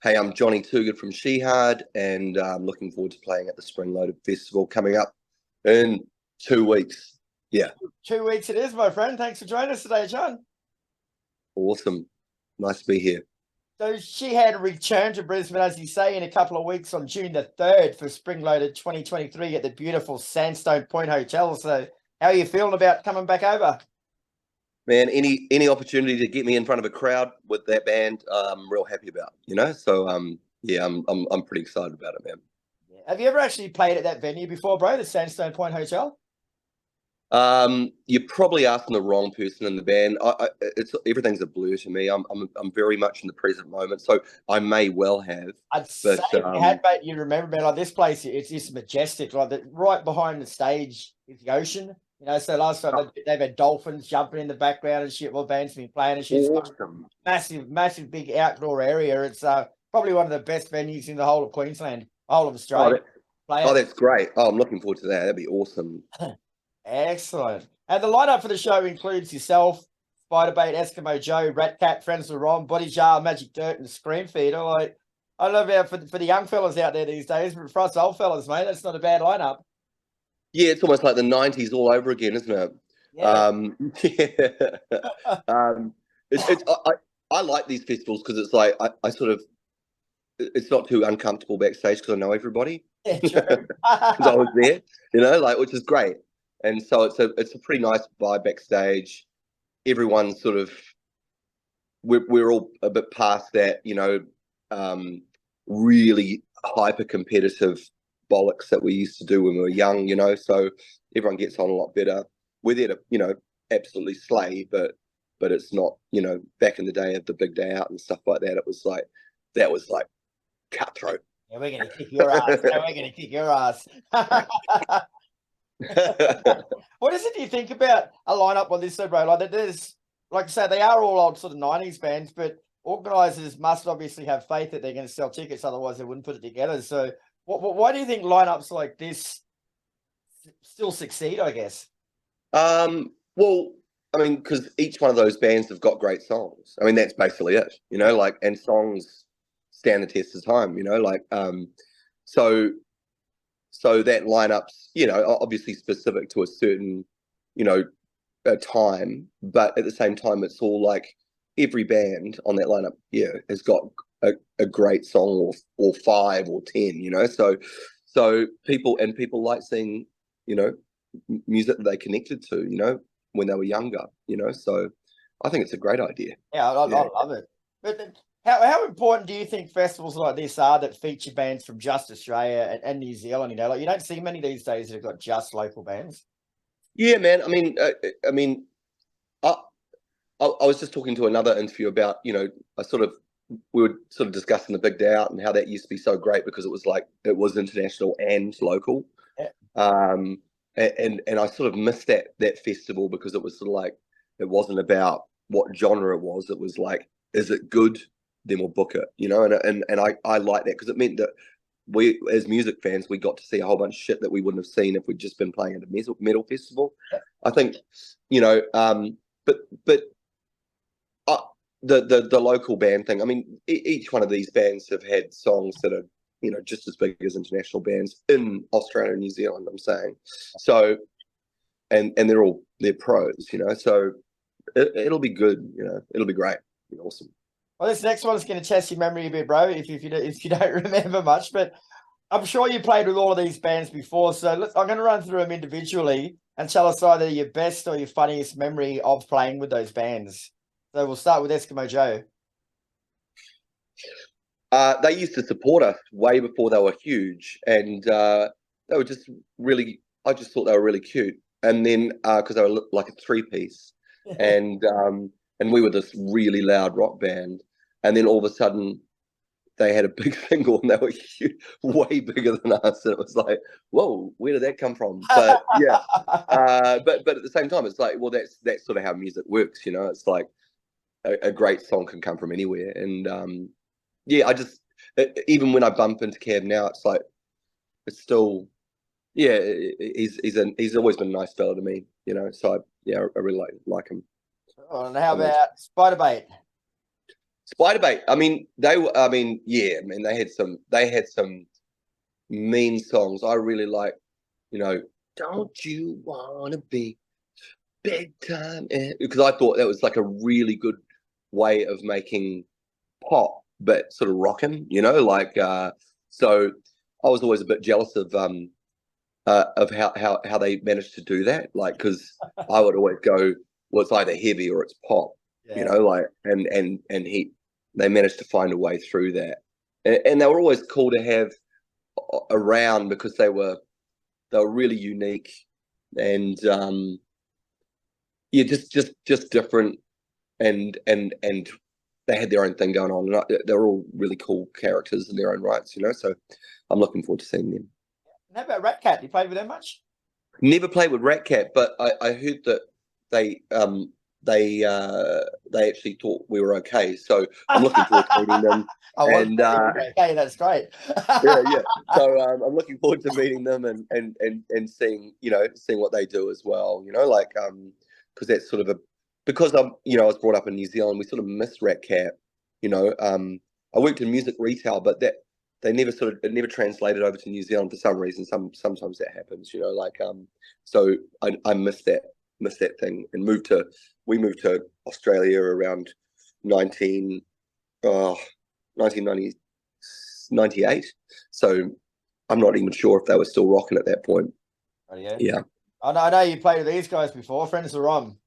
Hey, I'm Johnny TOOGOOD from Shihad, and I'm looking forward to playing at the Spring Loaded Festival coming up in 2 weeks. Yeah, 2 weeks it is, my friend. Thanks for joining us today, John. awesome. Nice to be here. So she had a return to Brisbane, as you say, in a couple of weeks on June the 3rd for Spring Loaded 2023 at the beautiful Sandstone Point Hotel. So how are you feeling about coming back over? Man, any opportunity to get me in front of a crowd with that band, I'm real happy about, So yeah, I'm pretty excited about it, man. Have you ever actually played at that venue before, bro, the Sandstone Point Hotel? You're probably asking the wrong person in the band. It's everything's a blur to me. I'm very much in the present moment, so I may well have. I'd But say if you had, mate, you remember, man, like this place, it's majestic. Like right behind the stage is the ocean. So last time they've had dolphins jumping in the background and shit while band's been playing and shit. awesome. Massive, big outdoor area. It's probably one of the best venues in the whole of Queensland, whole of Australia. That's great. Oh, I'm looking forward to that. That'd be awesome. Excellent. And the lineup for the show includes yourself, Spiderbait, Eskimo Joe, Ratcat, Frenzal Rhomb, Bodyjar, Magic Dirt, and Screamfeeder. Like, I love how for the young fellas out there these days, but for us old fellas, mate, that's not a bad lineup. Yeah, it's almost like the '90s all over again, isn't it? Yeah. Yeah. I like these festivals because it's like I sort of it's not too uncomfortable backstage because I know everybody. Yeah, true. Because I was there, which is great. And so it's a pretty nice vibe backstage. Everyone's sort of we're all a bit past that, really hyper competitive bollocks that we used to do when we were young, so everyone gets on a lot better. We're there to, absolutely slay, but it's not, back in the day of the big day out and stuff like that, that was like cutthroat. Yeah, we're gonna kick your ass. We're gonna kick your ass. What is it you think about a lineup like this, though, bro? Like there's, like I say, they are all old sort of '90s bands, but organisers must obviously have faith that they're going to sell tickets, otherwise they wouldn't put it together. So why do you think lineups like this still succeed, I guess? Well, I mean, because each one of those bands have got great songs. I mean, that's basically it, and songs stand the test of time, so that lineup's, obviously specific to a certain, a time, but at the same time, it's all like every band on that lineup, has got a great song or 5 or 10, so people like seeing, music that they connected to, when they were younger, so I think it's a great idea. Yeah, I love it. But how important do you think festivals like this are that feature bands from just Australia and New Zealand? Like you don't see many these days that have got just local bands. Yeah, man. I was just talking to another interview about, we were sort of discussing the big day out and how that used to be so great because it was international and local. Yeah. And I sort of missed that festival because it was sort of like, it wasn't about what genre it was. It was like, is it good? Then we'll book it, and I like that because it meant that we, as music fans, we got to see a whole bunch of shit that we wouldn't have seen if we'd just been playing at a metal festival. Yeah. I think, but the local band thing. I mean, each one of these bands have had songs that are, just as big as international bands in Australia and New Zealand. I'm saying, so, and they're pros, so it'll be good, it'll be great, it'll be awesome. Well, this next one's going to test your memory a bit, bro, if you don't remember much. But I'm sure you played with all of these bands before. So I'm going to run through them individually and tell us either your best or your funniest memory of playing with those bands. So we'll start with Eskimo Joe. They used to support us way before they were huge. And they were just really, I just thought they were really cute. And then, because they were like a 3-piece. And we were this really loud rock band. And then all of a sudden, they had a big single and they were huge, way bigger than us. And it was like, whoa, where did that come from? But yeah, but at the same time, it's like, well, that's sort of how music works, It's like a great song can come from anywhere. And yeah, I just, even when I bump into Cab now, it's like, it's still, yeah, he's always been a nice fella to me, So I really like him. Oh, and how about Spiderbait? Spiderbait. I mean, yeah, man, they had some mean songs. I really like, don't you wanna be big time? Because I thought that was like a really good way of making pop, but sort of rocking, so I was always a bit jealous of how they managed to do that, like, because I would always go, well, it's either heavy or it's pop, Yeah. they managed to find a way through that, and they were always cool to have around because they were really unique, and yeah, just different, and they had their own thing going on, and they're all really cool characters in their own rights, so I'm looking forward to seeing them. And how about Ratcat? You played with them much? Never played with Ratcat, but I heard that they actually thought we were okay, so I'm looking forward to meeting them. Okay, that's great. Yeah. So I'm looking forward to meeting them and seeing what they do as well. Because that's sort of because I was brought up in New Zealand, we sort of miss Ratcat. I worked in music retail, but it never translated over to New Zealand for some reason. Sometimes that happens, so I missed that thing, and we moved to Australia around 1998. So I'm not even sure if they were still rocking at that point. Oh, yeah. Yeah. I know you played with these guys before, Frenzal Rhomb.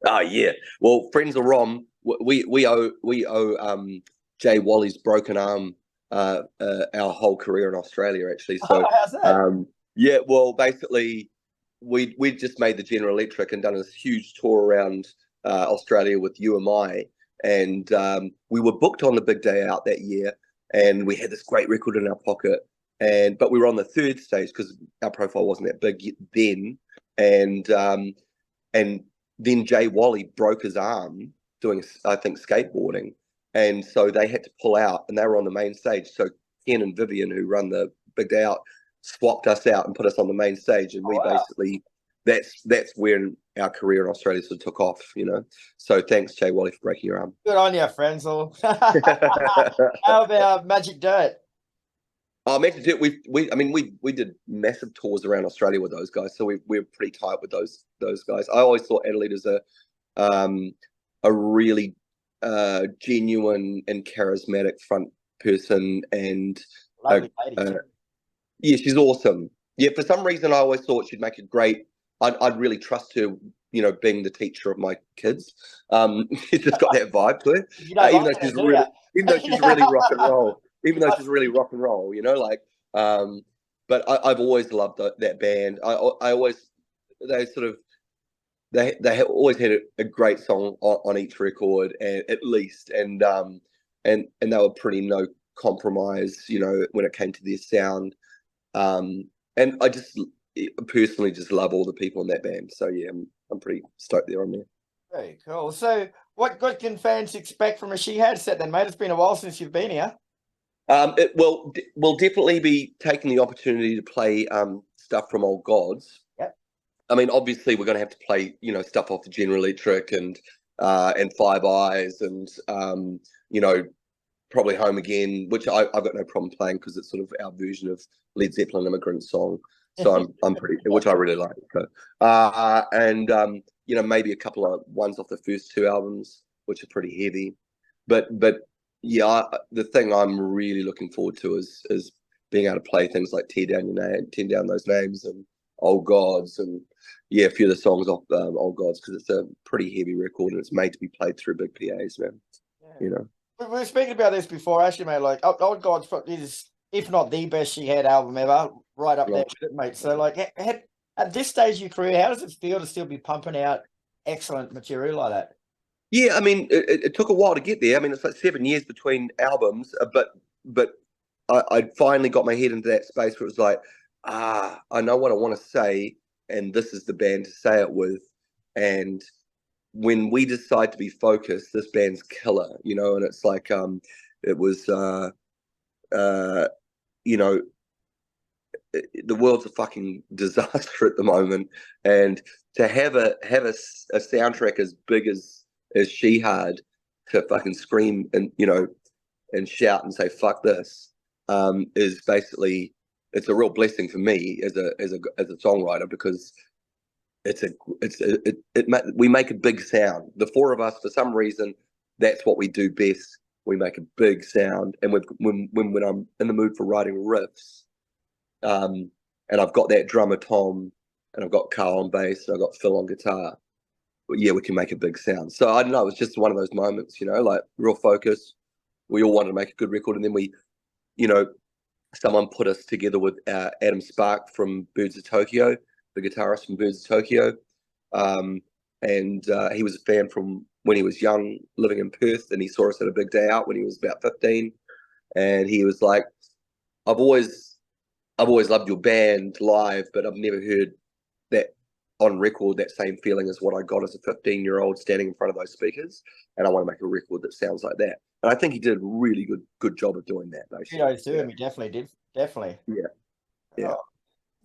Oh yeah. Well, Frenzal Rhomb, we owe Jay Wally's broken arm our whole career in Australia, actually. So how's that? yeah, well, basically we just made the General Electric and done this huge tour around Australia with UMI, and we were booked on the big day out that year, and we had this great record in our pocket, but we were on the third stage because our profile wasn't that big then, and then Jay Wally broke his arm doing, I think, skateboarding, and so they had to pull out, and they were on the main stage. So Ken and Vivian, who run the big day out, swapped us out and put us on the main stage, and basically that's when our career in Australia sort of took off, So thanks, Jay Wally, for breaking your arm. Good on you, Frenzal. How about Magic Dirt? Oh, Magic Dirt, we did massive tours around Australia with those guys, so we're pretty tight with those guys. I always thought Adelaide is a really genuine and charismatic front person, and Lovely lady. yeah, she's awesome. Yeah, for some reason I always thought she'd make a great. I'd really trust her, being the teacher of my kids. She's just got that vibe to her, even though she's really rock and roll. Even though she's really rock and roll, but I've always loved that band. I always they always had a great song on each record, and at least, and they were pretty no compromise, when it came to their sound. And I just personally just love all the people in that band. So yeah, I'm pretty stoked they're on there. Very cool. So what can fans expect from a Shihad set then, mate? It's been a while since you've been here. We'll definitely be taking the opportunity to play stuff from Old Gods. Yep. I mean, obviously we're going to have to play, stuff off the General Electric and Five Eyes and probably Home Again, which I've got no problem playing because it's sort of our version of Led Zeppelin Immigrant Song. So I'm pretty, which I really like. So, and maybe a couple of ones off the first two albums, which are pretty heavy, but yeah, the thing I'm really looking forward to is being able to play things like Tear Down Those Names and Old Gods, and yeah, a few of the songs off Old Gods, because it's a pretty heavy record and it's made to be played through big PAs, man. Yeah. We were speaking about this before, actually, mate. Like Old Gods is, if not the best Shihad album ever, right up there with it, mate. So like at this stage of your career, how does it feel to still be pumping out excellent material like that? Yeah, I mean, it took a while to get there. I mean, it's like 7 years between albums, but I finally got my head into that space where it was like, I know what I want to say, and this is the band to say it with. And when we decide to be focused, this band's killer, and it's like, it was, the world's a fucking disaster at the moment, and to have a soundtrack as big as Shihad to fucking scream and, you know, and shout and say fuck this, is basically, it's a real blessing for me as a songwriter, because we make a big sound. The four of us, for some reason, that's what we do best. We make a big sound, and when I'm in the mood for writing riffs, and I've got that drummer Tom, and I've got Carl on bass, and I've got Phil on guitar. But yeah, we can make a big sound. So I don't know. It's just one of those moments, you know, like real focus. We all wanted to make a good record, and then we, you know, someone put us together with Adam Spark from Birds of Tokyo, the guitarist from Birds of Tokyo, and he was a fan from when he was young, living in Perth, and he saw us at a big day out when he was about 15, and he was like, I've always loved your band live, but I've never heard that on record, that same feeling as what I got as a 15-year-old standing in front of those speakers, and I want to make a record that sounds like that. And I think he did a really good job of doing that, basically. Kudos to him. He definitely did. Definitely. Yeah. Oh.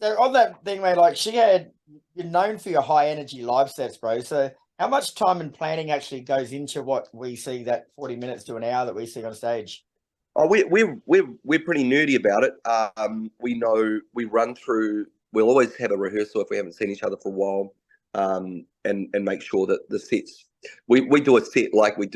So on that thing, mate, like Shihad, you're known for your high energy live sets, bro. So how much time and planning actually goes into what we see, that 40 minutes to an hour that we see on stage? Oh, we're pretty nerdy about it. We know we run through. We'll always have a rehearsal if we haven't seen each other for a while, and make sure that the sets. We do a set like we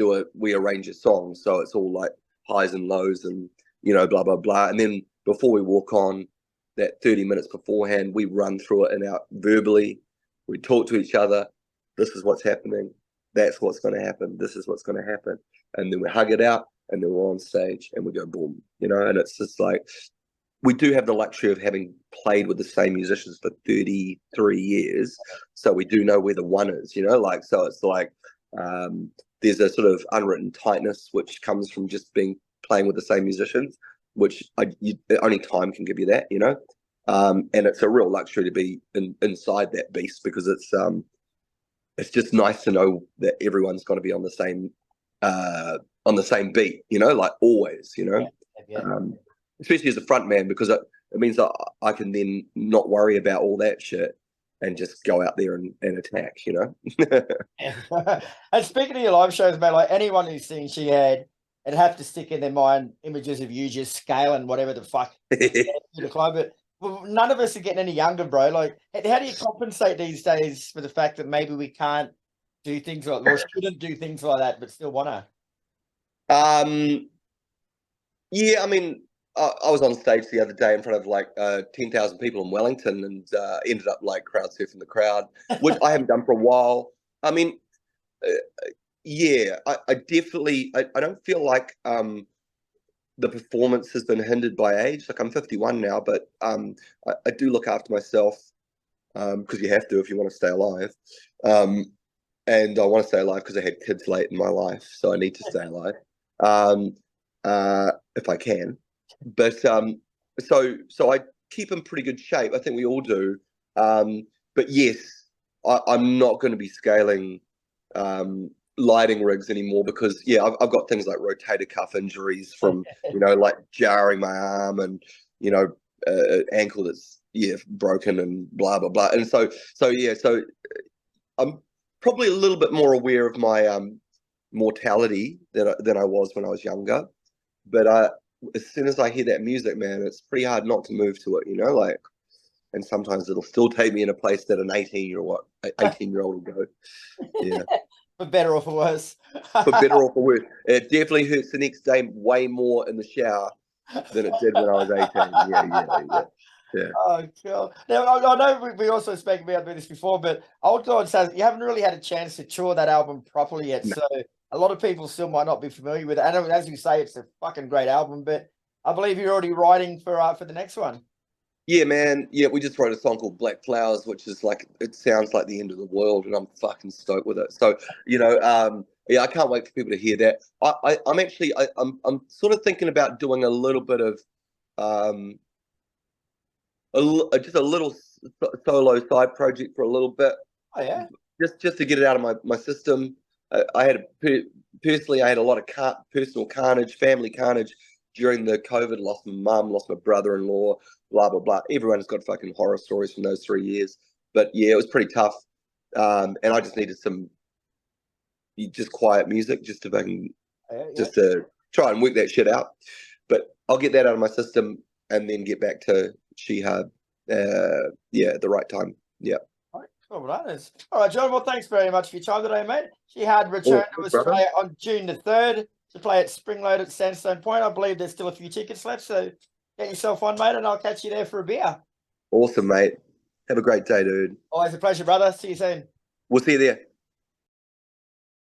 arrange a song, so it's all like highs and lows and, you know, blah blah blah. And then before we walk on, that 30 minutes beforehand, we run through it and out verbally. We talk to each other. This is what's happening. That's what's going to happen. This is what's going to happen. And then we hug it out, and then we're on stage and we go boom, you know. And it's just like, we do have the luxury of having played with the same musicians for 33 years. So we do know where the one is, you know, like, so it's like, there's a sort of unwritten tightness which comes from just playing with the same musicians, which only time can give you that, you know. And it's a real luxury to be inside that beast, because it's just nice to know that everyone's going to be on the same beat, you know, like always, you know. Yeah. Especially as a front man, because it means that I can then not worry about all that shit and just go out there and attack, you know. And speaking of your live shows, mate, like anyone who's seen Shihad, it'd have to stick in their mind images of you just scaling whatever the fuck you climb. But none of us are getting any younger, bro. Like, how do you compensate these days for the fact that maybe we can't do things like, or shouldn't do things like that, but still wanna? Yeah, I mean, I was on stage the other day in front of like 10,000 people in Wellington, and ended up like crowd surfing the crowd, which I haven't done for a while. I mean, yeah, I definitely, I don't feel like the performance has been hindered by age. Like, I'm 51 now, but I do look after myself, because you have to if you want to stay alive. And I want to stay alive because I had kids late in my life, so I need to stay alive if I can. But so I keep in pretty good shape. I think we all do. But yes, I'm not going to be scaling lighting rigs anymore, because yeah, I've got things like rotator cuff injuries from, you know, like jarring my arm, and, you know, ankle that's broken and blah blah blah. And so I'm probably a little bit more aware of my mortality than I was when I was younger. But as soon as I hear that music, man, it's pretty hard not to move to it, you know, like. And sometimes it'll still take me in a place that an 18-year-old will go. Yeah. For better or for worse. For better or for worse. It definitely hurts the next day way more in the shower than it did when I was 18. Yeah. Oh, God. Now, I know we also spoke about this before, but Old God says you haven't really had a chance to tour that album properly yet. No. So a lot of people still might not be familiar with it. And as you say, it's a fucking great album, but I believe you're already writing for the next one. Yeah, man. Yeah, we just wrote a song called Black Flowers, which is like, it sounds like the end of the world, and I'm fucking stoked with it. So, you know, yeah, I can't wait for people to hear that. I'm sort of thinking about doing a little bit of just a little solo side project for a little bit. Oh yeah. Just to get it out of my system. Personally, I had a lot of personal carnage, family carnage during the COVID. Lost my mum, lost my brother-in-law, blah blah blah. Everyone's got fucking horror stories from those 3 years. But yeah, it was pretty tough, and I just needed some just quiet music just to fucking just to try and work that shit out. But I'll get that out of my system and then get back to Shihad. At the right time. Yeah. All right, John. Well, thanks very much for your time today, mate. Shihad returned to Australia on June the 3rd to play at Springload at Sandstone Point. I believe there's still a few tickets left, so get yourself on, mate, and I'll catch you there for a beer. Awesome, mate. Have a great day, dude. Always a pleasure, brother. See you soon. We'll see you there.